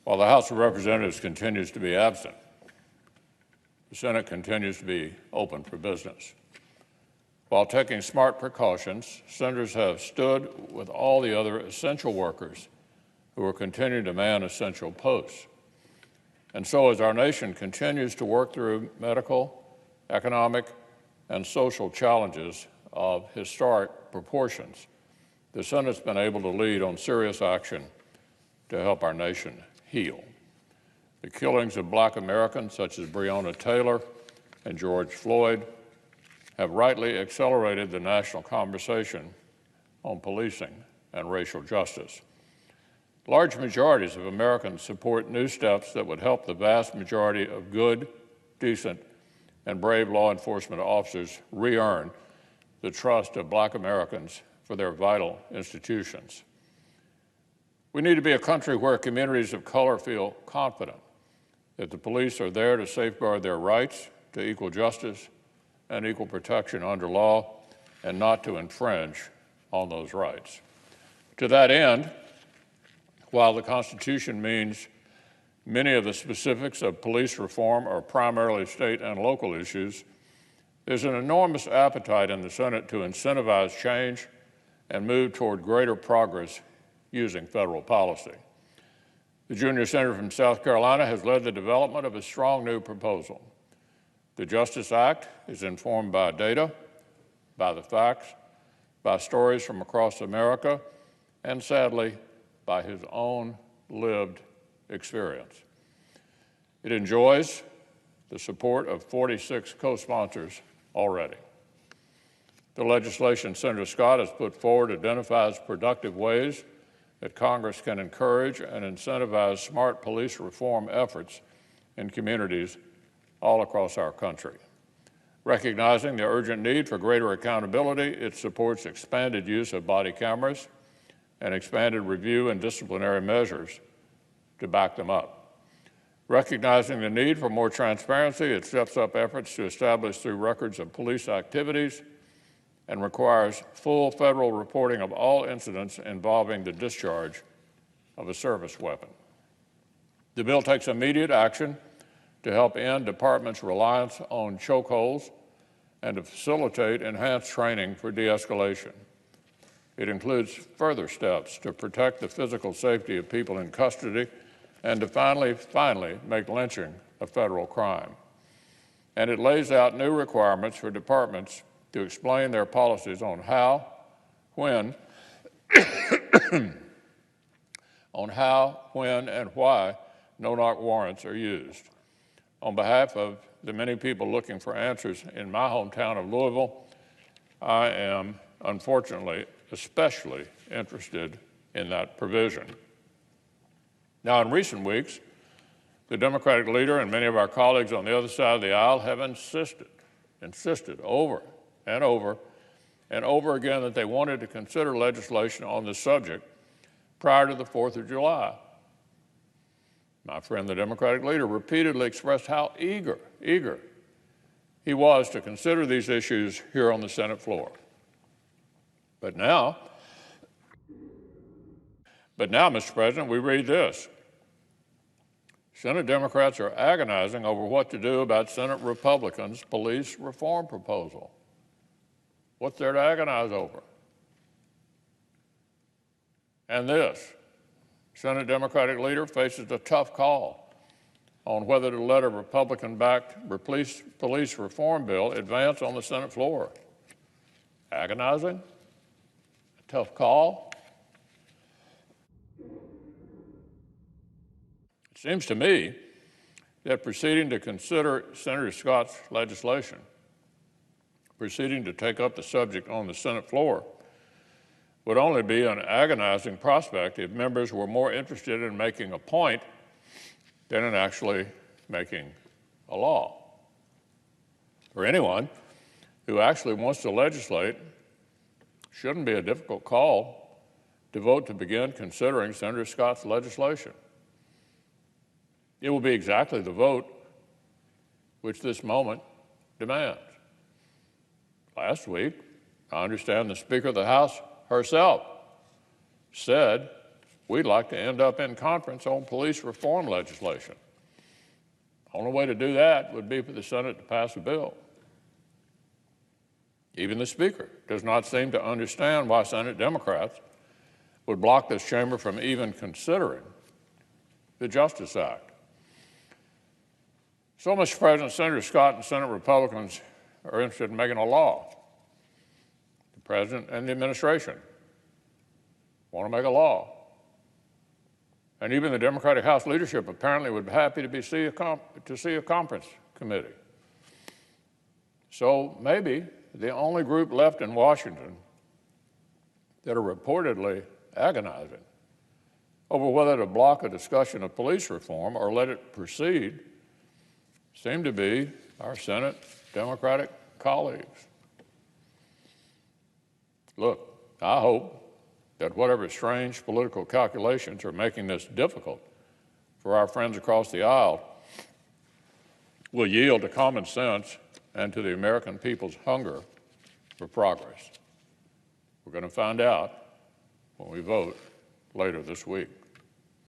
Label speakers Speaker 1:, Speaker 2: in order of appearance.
Speaker 1: While the House of Representatives continues to be absent, the Senate continues to be open for business. While taking smart precautions, senators have stood with all the other essential workers who are continuing to man essential posts. And so as our nation continues to work through medical, economic, and social challenges of historic proportions, the Senate's been able to lead on serious action to help our nation heal. The killings of Black Americans, such as Breonna Taylor and George Floyd, have rightly accelerated the national conversation on policing and racial justice. Large majorities of Americans support new steps that would help the vast majority of good, decent, and brave law enforcement officers re-earn the trust of Black Americans for their vital institutions. We need to be a country where communities of color feel confident that the police are there to safeguard their rights to equal justice and equal protection under law, and not to infringe on those rights. To that end, while the Constitution means many of the specifics of police reform are primarily state and local issues, there's an enormous appetite in the Senate to incentivize change and move toward greater progress using federal policy. The junior senator from South Carolina has led the development of a strong new proposal. The Justice Act is informed by data, by the facts, by stories from across America, and sadly, by his own lived experience. It enjoys the support of 46 co-sponsors already. The legislation Senator Scott has put forward identifies productive ways that Congress can encourage and incentivize smart police reform efforts in communities all across our country. Recognizing the urgent need for greater accountability, it supports expanded use of body cameras and expanded review and disciplinary measures to back them up. Recognizing the need for more transparency, it steps up efforts to establish through records of police activities and requires full federal reporting of all incidents involving the discharge of a service weapon. The bill takes immediate action to help end departments' reliance on chokeholds and to facilitate enhanced training for de-escalation. It includes further steps to protect the physical safety of people in custody and to finally make lynching a federal crime. And it lays out new requirements for departments to explain their policies on how, when, and why no-knock warrants are used. On behalf of the many people looking for answers in my hometown of Louisville, I am, unfortunately, especially interested in that provision. Now, in recent weeks, the Democratic leader and many of our colleagues on the other side of the aisle have insisted over and over again that they wanted to consider legislation on this subject prior to the 4th of July. My friend, the Democratic leader, repeatedly expressed how eager he was to consider these issues here on the Senate floor. But now, Mr. President, we read this. Senate Democrats are agonizing over what to do about Senate Republicans' police reform proposal. What's there to agonize over? And this, Senate Democratic leader faces a tough call on whether to let a Republican-backed police reform bill advance on the Senate floor. Agonizing? A tough call? It seems to me that proceeding to consider Senator Scott's legislation, proceeding to take up the subject on the Senate floor, would only be an agonizing prospect if members were more interested in making a point than in actually making a law. For anyone who actually wants to legislate, shouldn't be a difficult call to vote to begin considering Senator Scott's legislation. It will be exactly the vote which this moment demands. Last week, I understand the Speaker of the House herself said we'd like to end up in conference on police reform legislation. The only way to do that would be for the Senate to pass a bill. Even the Speaker does not seem to understand why Senate Democrats would block this chamber from even considering the Justice Act. So, Mr. President, Senator Scott and Senate Republicans are interested in making a law. The President and the administration want to make a law. And even the Democratic House leadership apparently would be happy to see a conference committee. So maybe the only group left in Washington that are reportedly agonizing over whether to block a discussion of police reform or let it proceed seem to be our Senate Democratic colleagues. Look, I hope that whatever strange political calculations are making this difficult for our friends across the aisle will yield to common sense and to the American people's hunger for progress. We're going to find out when we vote later this week.